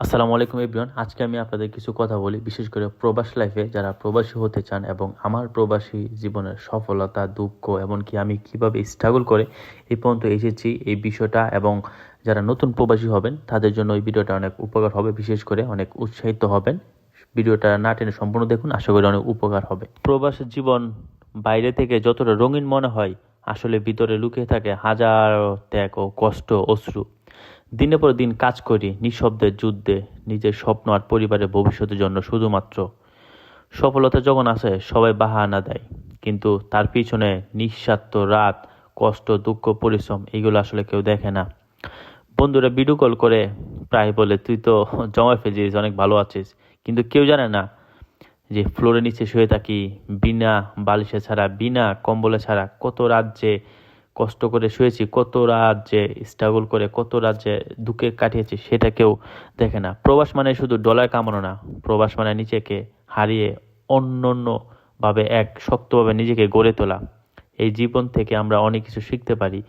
আসসালামু আলাইকুম এভরিওয়ান। আজকে আমি আপনাদের কিছু কথা বলি, বিশেষ করে প্রবাস লাইফে যারা প্রবাসী হতে চান এবং আমার প্রবাসী জীবনের সফলতা, দুঃখ, এমনকি আমি কিভাবে স্ট্রাগল করে এই পর্যন্ত এসেছি এই বিষয়টা, এবং যারা নতুন প্রবাসী হবেন তাদের জন্য এই ভিডিওটা অনেক উপকার হবে, বিশেষ করে অনেক উৎসাহিত হবেন। ভিডিওটা না টেনে সম্পূর্ণ দেখুন, আশা করি অনেক উপকার হবে। প্রবাসের জীবন বাইরে থেকে যতটা রঙিন মনে হয়, আসলে ভিতরে লুকিয়ে থাকে হাজার ত্যাগ ও কষ্ট, অশ্রু। দিনের পর দিন কাজ করি নিঃশব্দের যুদ্ধে, নিজের স্বপ্ন আর পরিবারের ভবিষ্যতের জন্য শুধুমাত্র। সফলতা যখন আসে সবাই বাহানা দেয়, কিন্তু তার পিছনে নিঃস্বার্থ রাত, কষ্ট, দুঃখ, পরিশ্রম এগুলো আসলে কেউ দেখে না। বন্ধুরা ভিডিও কল করে প্রায় বলে, তুই তো জমায় ফেলছিস, অনেক ভালো আছিস, কিন্তু কেউ জানে না যে ফ্লোরের নিচে শুয়ে থাকি, বিনা বালিশে ছাড়া, বিনা কম্বলে ছাড়া, কত রাত যে কষ্ট করে শুয়েছি, কত রাত যে স্ট্রাগল করে, কত রাত যে দুঃখে কাটিয়েছি, সেটা কেউ দেখে না। প্রবাস মানে শুধু ডলার কামানো না, প্রবাস মানে নিজেকে হারিয়ে অন্য ভাবে এক শক্তভাবে নিজেকে গড়ে তোলা। এই জীবন থেকে আমরা অনেক কিছু শিখতে পারি,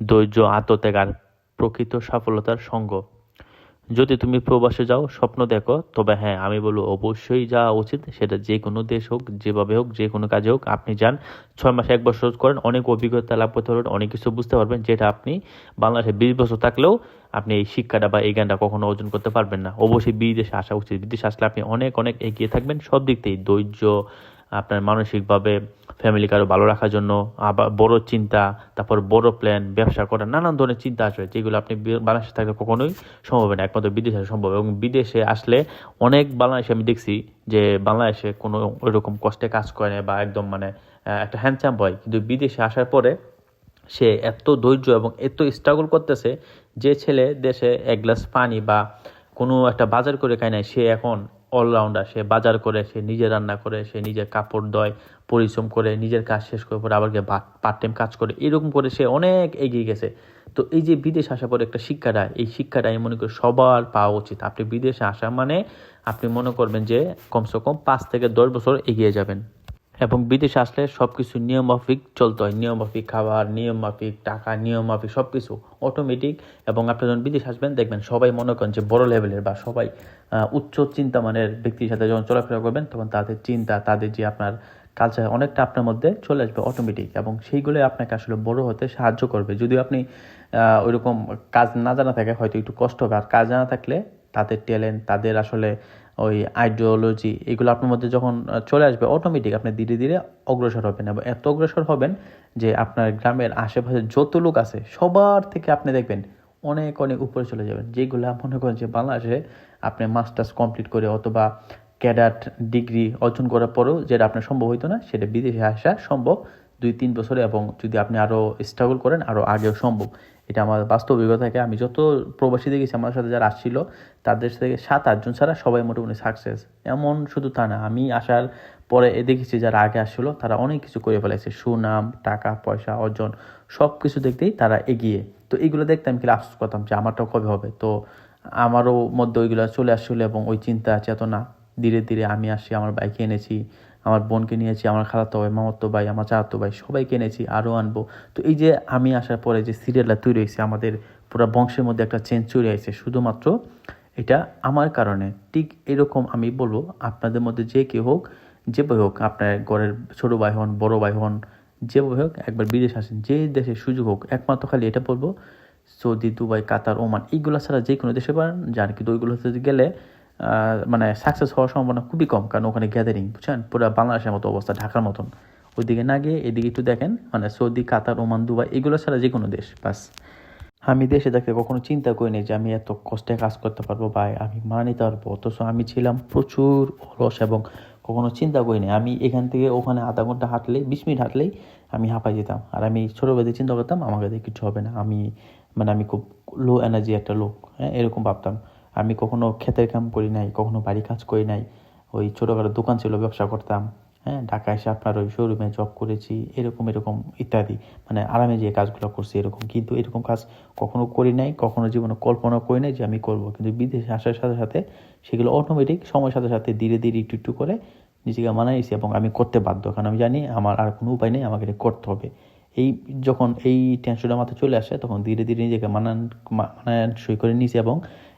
ধৈর্য, আত্মত্যাগ আর প্রকৃত সফলতার সঙ্গ। যদি তুমি প্রবাসে যাও, স্বপ্ন দেখো, তবে হ্যাঁ আমি বলবো অবশ্যই যাওয়া উচিত। সেটা যে কোনো দেশ হোক, যেভাবে হোক, যে কোনো কাজে হোক, আপনি যান, 6 মাস 1 বছর করেন, অনেক অভিজ্ঞতা লাভ করতে পারবেন, অনেক কিছু বুঝতে পারবেন, যেটা আপনি বাংলাদেশে 20 বছর থাকলেও আপনি এই শিক্ষাটা বা এই জ্ঞানটা কখনো অর্জন করতে পারবেন না। অবশ্যই বিদেশে আসা উচিত। বিদেশে আসলে আপনি অনেক অনেক এগিয়ে থাকবেন সব দিক থেকেই, ধৈর্য, আপনার মানসিকভাবে ফ্যামিলিকে আরও ভালো রাখার জন্য, আবার বড় চিন্তা, তারপর বড় প্ল্যান, ব্যবসা করার নানান ধরনের চিন্তা আসবে, যেগুলো আপনি বাংলাদেশে থাকলে কখনোই সম্ভব হবে না, একমাত্র বিদেশে আসা সম্ভব। এবং বিদেশে আসলে অনেক বাংলাদেশে আমি দেখছি যে বাংলাদেশে কোনো ওইরকম কষ্টে কাজ করে না, বা একদম মানে একটা হ্যান্ডসাম বয়, কিন্তু বিদেশে আসার পরে সে এত ধৈর্য এবং এত স্ট্রাগল করতেছে, যে ছেলে দেশে এক গ্লাস পানি বা কোনো একটা বাজার করে খায় নাই, সে এখন অলরাউন্ডার। সে বাজার করে, সে নিজে রান্না করে, সে নিজে কাপড় ধোয়, পরিশ্রম করে, নিজের কাজ শেষ করে পরে আবার গিয়ে পার্ট টাইম কাজ করে, এরকম করে সে অনেক এগিয়ে গেছে। তো এই যে বিদেশ আসার পরে একটা শিক্ষাটা, এই শিক্ষাটা আমি মনে করি সবার পাওয়া উচিত। আপনি বিদেশে আসা মানে আপনি মনে করবেন যে কমসে কম 5 থেকে 10 বছর এগিয়ে যাবেন। এবং বিদেশে আসলে সব কিছু নিয়ম মাফিক চলতে হয়, নিয়ম মাফিক খাবার, নিয়ম মাফিক টাকা, নিয়ম মাফিক সব কিছু অটোমেটিক। এবং আপনি যখন বিদেশে আসবেন দেখবেন সবাই মনে করেন যে বড় লেভেলের, বা সবাই উচ্চ চিন্তামানের ব্যক্তির সাথে যখন চলাফেরা করবেন, তখন তাদের চিন্তা, তাদের যে আপনার কালচার অনেকটা আপনার মধ্যে চলে আসবে অটোমেটিক, এবং সেইগুলো আপনাকে আসলে বড় হতে সাহায্য করবে। যদিও আপনি ওইরকম কাজ না জানা থাকে, হয়তো একটু কষ্ট হবে। আর কাজ জানা থাকলে তাদের ট্যালেন্ট, তাদের আসলে ওই আইডিওলজি, এগুলো আপনার মধ্যে যখন চলে আসবে, অটোমেটিক আপনি ধীরে ধীরে অগ্রসর হবেন, এবং এত অগ্রসর হবেন যে আপনার গ্রামের আশেপাশে যত লোক আছে সবার থেকে আপনি দেখবেন অনেক অনেক উপরে চলে যাবেন। যেগুলো মনে করেন যে বাংলাদেশে আপনি মাস্টার্স কমপ্লিট করে অথবা ক্যাডাট ডিগ্রি অর্জন করার পরেও যেটা আপনার সম্ভব হইতো না, সেটা বিদেশে আসা সম্ভব 2-3 বছরে। এবং যদি আপনি আরও স্ট্রাগল করেন, আরও আগেও সম্ভব। এটা আমার বাস্তব অভিজ্ঞতা থেকে। আমি যত প্রবাসী দেখেছি আমার সাথে যারা আসছিল, তাদের থেকে 7-8 জন ছাড়া সবাই মোটামুটি সাকসেস। এমন শুধু তা না, আমি আসার পরে দেখেছি যারা আগে আসছিল তারা অনেক কিছু করে ফেলেছে, সুনাম, টাকা পয়সা অর্জন, সব কিছু দেখতেই তারা এগিয়ে। তো এইগুলো দেখতে আমি কিন্তু আফসোস করতাম যে আমারটাও কবে হবে। তো আমারও মধ্যে ওইগুলো চলে আসছিলো, এবং ওই চিন্তা চেতনা ধীরে ধীরে আমি আসি, আমার বাইকে এনেছি, আমার বোনকে নিয়েছি, আমার খালাতো ভাই, মামাতো ভাই, আমার চাচাতো ভাই, সবাইকে এনেছি, আরও আনবো। তো এই যে আমি আসার পরে যে সিরিয়ালটা তৈরি হয়েছে, আমাদের পুরো বংশের মধ্যে একটা চেঞ্জ চলে আসছে, শুধুমাত্র এটা আমার কারণে। ঠিক এরকম আমি বলবো আপনাদের মধ্যে যে কেউ হোক, যেভাবে হোক, আপনার ঘরের ছোটো ভাই হন, বড়ো ভাই হন, যেভাবে হোক একবার বিদেশ আসেন, যে দেশে সুযোগ হোক। একমাত্র খালি এটা বলবো, সৌদি, দুবাই, কাতার, ওমান, এইগুলো ছাড়া যে কোনো দেশে পারেন যান, কিন্তু ওইগুলোতে গেলে মানে সাকসেস হওয়ার সম্ভাবনা খুবই কম, কারণ ওখানে গ্যাদারিং, বুঝছেন, পুরো বাংলাদেশের মতো অবস্থা, ঢাকার মতন। ওইদিকে না গিয়ে এদিকে একটু দেখেন, মানে সৌদি, কাতার, ওমান, দুবাই, এগুলো ছাড়া যে কোনো দেশ বাস। আমি দেশে থাকতে কখনো চিন্তা করিনি যে আমি এত কষ্টে কাজ করতে পারবো বা আমি মানা নিতে পারবো, অথচ আমি ছিলাম প্রচুর অলস, এবং কখনো চিন্তা করিনি আমি এখান থেকে ওখানে আধা ঘন্টা হাঁটলেই, 20 মিনিট হাঁটলেই আমি হাঁপাই যেতাম। আর আমি ছোটোবেলায় চিন্তা করতাম আমাকে দিয়ে কিছু হবে না, আমি মানে আমি খুব লো এনার্জি একটা লোক, হ্যাঁ, এরকম ভাবতাম। আমি কখনো ক্ষেতের কাম করি নাই, কখনো বাড়ি কাজ করি নাই, ওই ছোটোখাটো দোকান ছিল, ব্যবসা করতাম। হ্যাঁ, ঢাকায় এসে আপনার ওই শোরুমে জব করেছি, এরকম এরকম ইত্যাদি, মানে আরামে যে কাজগুলো করছি এরকম। কিন্তু এরকম কাজ কখনো করি নাই, কখনো জীবনে কল্পনা করি নাই যে আমি করব। কিন্তু বিদেশে আসার সাথে সাথে সেগুলো অটোমেটিক সময়ের সাথে সাথে ধীরে ধীরে একটু একটু করে নিজেকে মানাইছি, এবং আমি করতে বাধ্য, কারণ আমি জানি আমার আর কোনো উপায় নেই, আমাকে এটা করতে হবে। এই যখন এই টেনশনটা মাথায় চলে আসে, তখন ধীরে ধীরে নিজেকে মানানসই করে নিয়েছি, এবং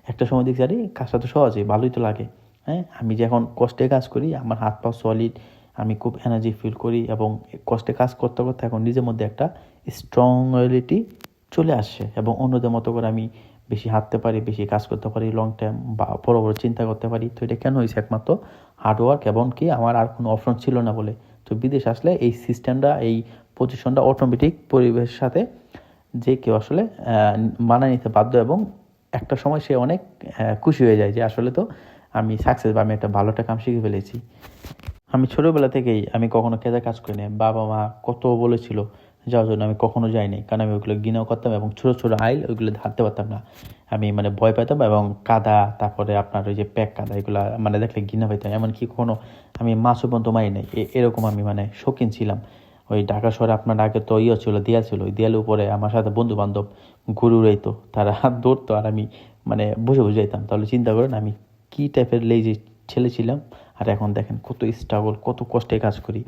একটা সময় দেখছি আরে কাজটা তো সহজে ভালোই তো লাগে। হ্যাঁ, আমি যখন কষ্টে কাজ করি আমার হাত পা সলিড, আমি খুব এনার্জি ফিল করি এবং কষ্টে কাজ করতে করতে এখন নিজের মধ্যে একটা স্ট্রংলিটি চলে আসছে এবং অন্যদের মতো করে আমি বেশি হাঁটতে পারি, বেশি কাজ করতে পারি, লং টাইম বা বড় বড় চিন্তা করতে পারি। তো এটা কেন হয়েছে? একমাত্র হার্ডওয়ার্ক এবং কি আমার আর কোনো অপশন ছিল না বলে। তো বিদেশ আসলে এই সিস্টেমটা, এই পজিশনটা অটোমেটিক পরিবেশের সাথে যে কেউ আসলে মানায় নিতে বাধ্য এবং একটা সময় সে অনেক খুশি হয়ে যায় যে আসলে তো আমি সাকসেস বা আমি একটা ভালো একটা কাম শিখে ফেলেছি। আমি ছোটোবেলা থেকেই আমি কখনো খেতে কাজ করি না। বাবা মা কত বলেছিল যাওয়ার জন্য, আমি কখনো যাইনি, কারণ আমি ওইগুলো ঘৃণাও করতাম এবং ছোটো ছোটো আইল ওইগুলো ধারতে পারতাম না। আমি মানে ভয় পেতাম এবং কাদা, তারপরে আপনার ওই যে প্যাক কাদা, এগুলো মানে দেখলে ঘৃণা পেতাম। এমনকি কখনো আমি মাছও পর্যন্ত মারি নাই, এরকম আমি মানে শৌখিন ছিলাম। ওই ঢাকা শহরে আপনার আগে তো ছিল, দেয়াল ছিল, ওই দেয়ালের উপরে আমার সাথে বন্ধু বান্ধব ঘুরে উড়াইতো, তারা হাত ধরতো আর আমি মানে বসে বসে যেতাম। তাহলে চিন্তা করেন আমি কী টাইপের লেজি ছেলে ছিলাম। আর এখন দেখেন কত স্ট্রাগল, কত কষ্টে কাজ করি।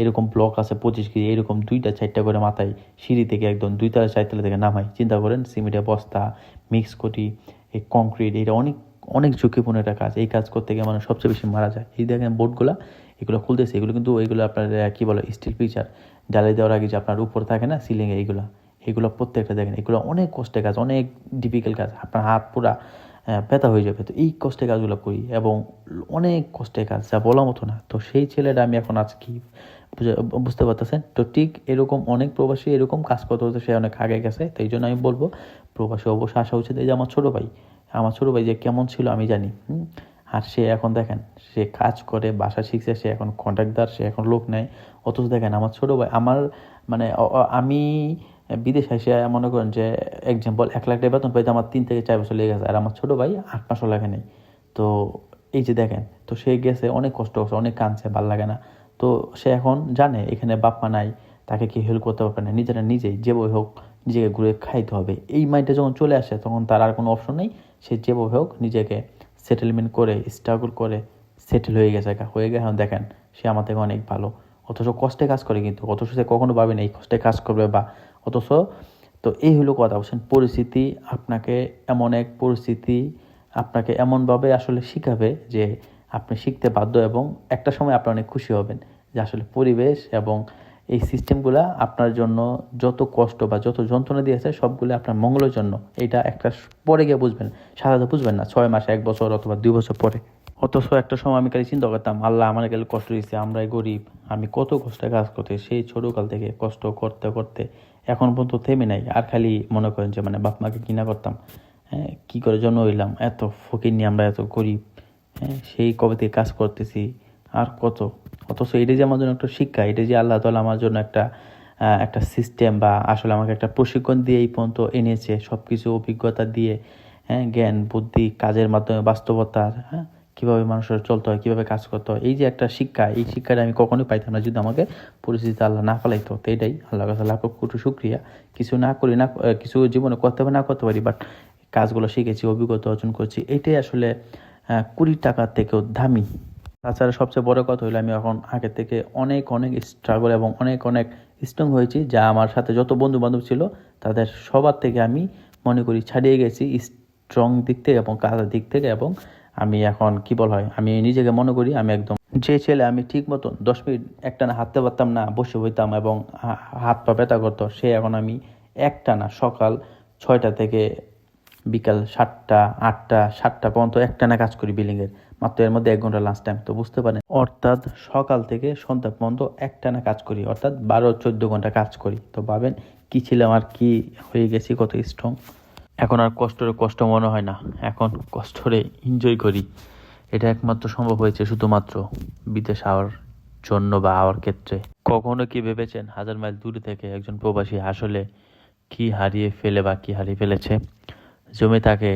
এরকম ব্লক আছে 25 কেজি, এরকম 2টা 4টা করে মাথায় সিঁড়ি থেকে একদম 2 তলা 4 তলা থেকে নামাই। চিন্তা করেন সিমেন্টের বস্তা মিক্স করি, এই কংক্রিট, এটা অনেক অনেক ঝুঁকিপূর্ণ একটা কাজ। এই কাজ করতে গিয়ে মানুষ সবচেয়ে বেশি মারা যায়। এই দেখেন বোর্ডগুলো, এগুলো খুলতেছে, এগুলো কিন্তু এইগুলো আপনার কী বলে স্টিল পিকচার জ্বালিয়ে দেওয়ার আগে যে আপনার উপর থাকে না সিলিংয়ে, এগুলো প্রত্যেকটা দেখেন, এগুলো অনেক কষ্টের কাজ, অনেক ডিফিকাল্ট কাজ। আপনার হাত পুরা ব্যথা হয়ে যাবে। তো এই কষ্টের কাজগুলো করি এবং অনেক কষ্টের কাজ যা বলার মতো না। তো সেই ছেলেটা আমি এখন আজ কি বুঝতে পারতেছেন? তো ঠিক এরকম অনেক প্রবাসী এরকম কাজ করতে হতে সে অনেক আগে গেছে। তো এই জন্য আমি বলবো প্রবাসী অবশ্যই আসা উচিত। এই যে আমার ছোটো ভাই যে কেমন ছিল আমি জানি। আর সে এখন দেখেন সে কাজ করে, বাসা শিখছে, সে এখন কন্ট্রাক্টদার, সে এখন লোক নেয়। অথচ দেখেন আমার ছোটো ভাই, আমার মানে আমি বিদেশে এসে মনে করেন যে এক্সাম্পল 1 লাখ টাকা বেতন পাইতে আমার 3 থেকে 4 বছর লেগে গেছে, আর আমার ছোটো ভাই 8 মাসও লাগে নেই। তো এই যে দেখেন, তো সে গেছে অনেক কষ্ট করছে, অনেক কাঁদছে, ভাল লাগে না। তো সে এখন জানে এখানে বাপ মা নাই, তাকে কি হেল্প করতে পারবে না, নিজেরা নিজেই যেভাবে হোক নিজেকে ঘুরে খাইতে হবে। এই মাইন্ডটা যখন চলে আসে তখন তার আর কোনো অপশন নেই, সে যেভাবে হোক নিজেকে সেটেলমেন্ট করে স্ট্রাগল করে সেটেল হয়ে গেছে। এখন দেখেন সে আমার থেকে অনেক ভালো। অথচ কষ্টে কাজ করে, কিন্তু অথচ সে কখনো ভাবে না এই কষ্টে কাজ করবে বা অথচ। তো এই হলো কথা, বুঝছেন? পরিস্থিতি আপনাকে আপনাকে এমনভাবে আসলে শিখাবে যে আপনি শিখতে বাধ্য এবং একটা সময় আপনি অনেক খুশি হবেন যে আসলে পরিবেশ এবং এই সিস্টেমগুলা আপনার জন্য যত কষ্ট বা যত যন্ত্রণা দিয়েছে সবগুলো আপনার মঙ্গলের জন্য। এটা একটা পরে গিয়ে বুঝবেন, সাধারণত বুঝবেন না 6 মাস, 1 বছর অথবা 2 বছর পরে। অথচ একটা সময় আমি খালি চিন্তা করতাম, আল্লাহ আমার গেলে কষ্ট দিচ্ছে, আমরাই গরিব, আমি কত কষ্টে কাজ করতে, সেই ছোটোকাল থেকে কষ্ট করতে করতে এখন পর্যন্ত থেমে নাই। আর খালি মনে করেন যে মানে বাপ মাকে কিনা করতাম, হ্যাঁ কী করে জন্ম হইলাম, এত ফকির নিয়ে আমরা, এত গরিব, হ্যাঁ সেই কবে থেকে কাজ করতেছি আর কত। অথচ এটা যে আমার জন্য একটা শিক্ষা, এটা যে আল্লাহ তাআলা আমার জন্য একটা সিস্টেম বা আসলে আমাকে একটা প্রশিক্ষণ দিয়ে এই পর্যন্ত এনেছে, সব কিছু অভিজ্ঞতা দিয়ে, হ্যাঁ জ্ঞান বুদ্ধি কাজের মাধ্যমে বাস্তবতার, হ্যাঁ কীভাবে মানুষের চলতে হয়, কীভাবে কাজ করতে হয়, এই যে একটা শিক্ষা, এই শিক্ষাটা আমি কখনোই পাইতাম না যদি আমাকে পরিস্থিতি আল্লাহ না ফেলাইতো। তো এটাই আল্লাহ কাছে লাখ কোটি শুকরিয়া। কিছু না করি না, কিছু জীবনে করতে হবে না করতে পারি, বাট কাজগুলো শিখেছি, অভিজ্ঞতা অর্জন করছি, এটাই আসলে 20 টাকার থেকেও দামি। তাছাড়া সবচেয়ে বড় কথা হলো আমি এখন আগের থেকে অনেক অনেক স্ট্রাগল এবং অনেক অনেক স্ট্রং হয়েছি, যা আমার সাথে যত বন্ধু বান্ধব ছিল তাদের সবার থেকে আমি মনে করি ছাড়িয়ে গেছি স্ট্রং দিক থেকে এবং কাজের দিক থেকে। এবং আমি এখন কি বলা হয়, আমি নিজেকে মনে করি আমি একদম যে ছেলে আমি ঠিক মতন 10 মিনিট একটানা হাঁটতে পারতাম না, বসে হইতাম এবং হাত পা ব্যথা করতো, সে এখন আমি একটানা সকাল 6টা থেকে বিকাল 7টা 8টা 7টা পর্যন্ত একটানা কাজ করি বিল্ডিংয়ের, মাত্র এর মধ্যে 1 ঘন্টা লাঞ্চ টাইম। তো বুঝতে পারেন, অর্থাৎ সকাল থেকে সন্ধ্যা পর্যন্ত একটানা কাজ করি, অর্থাৎ 12-14 ঘন্টা কাজ করি। তো ভাবেন কি ছিলাম আর কি হয়ে গেছি, কত স্ট্রং। এখন আর কষ্ট মনে হয় না, এখন কষ্টরে এনজয় করি। এটা একমাত্র সম্ভব হয়েছে শুধুমাত্র বিদেশ আওয়ার জন্য বা আওয়ার ক্ষেত্রে। কখনো কি ভেবেছেন 1000 মাইল দূরে থেকে একজন প্রবাসী আসলে কি হারিয়ে ফেলে বা কি হারিয়ে ফেলেছে? জমে থাকে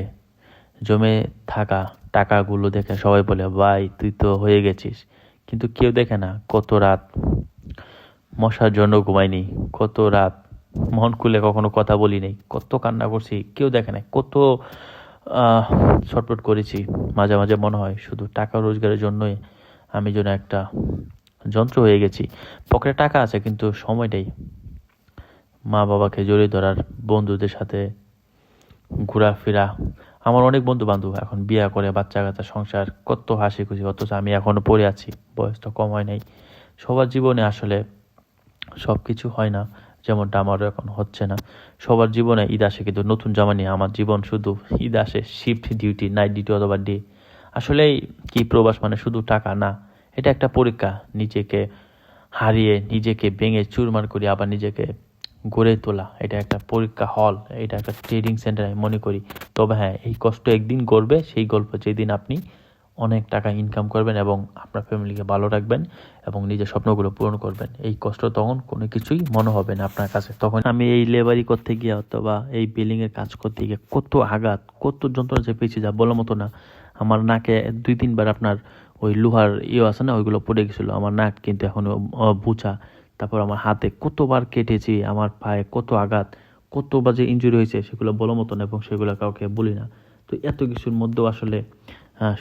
জমে থাকা টাকাগুলো দেখে সবাই বলে ভাই তুই তো হয়ে গেছিস, কিন্তু কেউ দেখে না কত রাত মশার জন্য ঘুমাইনি, কত রাত মন খুলে কখনো কথা বলি নেই, কত কান্না করছি, কেউ দেখে না কত ছটফট করেছি। মাঝে মাঝে মনে হয় শুধু টাকা রোজগারের জন্যই আমি যেন একটা যন্ত্র হয়ে গেছি। পকেটে টাকা আছে কিন্তু সময়টাই, মা বাবাকে জড়িয়ে ধরার, বন্ধুদের সাথে ঘোরাফেরা আমার অনেক বন্ধু বান্ধব এখন বিয়ে করে, বাচ্চা কাচ্চা, সংসার, কত হাসি খুশি, অথচ আমি এখনো পড়ে আছি, বয়সটা কম হয় নাই। সবার জীবনে আসলে সব কিছু হয় না, যেমনটা আমারও এখন হচ্ছে না। সবার জীবনে ঈদ আসে, কিন্তু নতুন জামা নিয়ে আমার জীবন শুধু ঈদ আসে শিফট ডিউটি, নাইট ডিউটি অথবা ডে। আসলেই কি প্রবাস মানে শুধু টাকা না, এটা একটা পরীক্ষা। নিজেকে হারিয়ে, নিজেকে ভেঙে চুরমার করে আবার নিজেকে গড়ে তোলা, এটা একটা পরীক্ষা হল, এটা একটা ট্রেডিং সেন্টার আমি মনে করি। তবে হ্যাঁ, এই কষ্ট একদিন গড়বে, সেই গল্প যেদিন আপনি অনেক টাকা ইনকাম করবেন এবং আপনার ফ্যামিলিকে ভালো রাখবেন এবং নিজের স্বপ্নগুলো পূরণ করবেন। এই কষ্ট তখন কোনো কিছুই মনে হবে না আপনার কাছে। তখন আমি এই লেবারি করতে গিয়ে অথবা এই বিল্ডিংয়ের কাজ করতে গিয়ে কত আঘাত, কত যন্ত্রণা যে পেয়েছি যা বলার মতো না। আমার নাকে 2-3 বার আপনার ওই লোহার আছে না, ওইগুলো পড়ে গেছিলো। আমার নাক কিন্তু এখনো বুচা। তারপর আমার হাতে কতবার কেটেছি, আমার পায়ে কত আঘাত, কত বাজে ইনজুরি হয়েছে, সেগুলো বলার মতো না এবং সেগুলো কাউকে বলি না। তো এত কিছুর মধ্যেও আসলে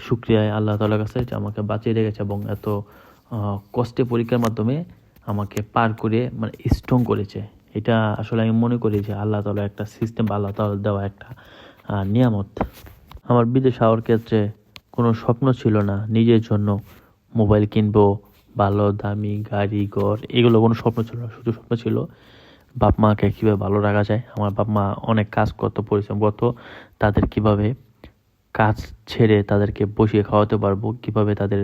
শুক্রিয়ায় আল্লাহ তাআলার কাছে যে আমাকে বাঁচিয়ে রেখেছে এবং এত কষ্টে পরীক্ষার মাধ্যমে আমাকে পার করে মানে স্ট্রং করেছে। এটা আসলে আমি মনে করি যে আল্লাহ তাআলার একটা সিস্টেম, আল্লাহ তাআলার দেওয়া একটা নিয়ামত। আমার বিদেশ যাওয়ার ক্ষেত্রে কোনো স্বপ্ন ছিল না নিজের জন্য মোবাইল কিনবো, ভালো দামি গাড়ি ঘর, এগুলো কোনো স্বপ্ন ছিল না। শুধু স্বপ্ন ছিল বাপ মাকে কীভাবে ভালো রাখা যায়। আমার বাপ মা অনেক কাজ করতো, পরিশ্রম করতো, তাদের কিভাবে কাজ ছেড়ে তাদেরকে বসিয়ে খাওয়াতে পারবো, কিভাবে তাদের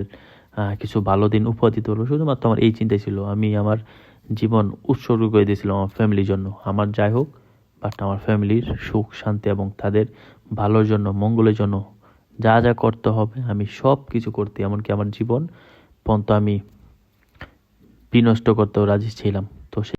কিছু ভালো দিন উপহার দিতে পারবো, শুধুমাত্র আমার এই চিন্তাই ছিল। আমি আমার জীবন উৎসর্গ করে দিয়েছিলাম আমার ফ্যামিলির জন্য। আমার যাই হোক, বাট আমার ফ্যামিলির সুখ শান্তি এবং তাদের ভালোর জন্য, মঙ্গলের জন্য যা যা করতে হবে আমি সব কিছু করতে, এমনকি আমার জীবন পর্যন্ত আমি বিনষ্ট করতেও রাজি ছিলাম।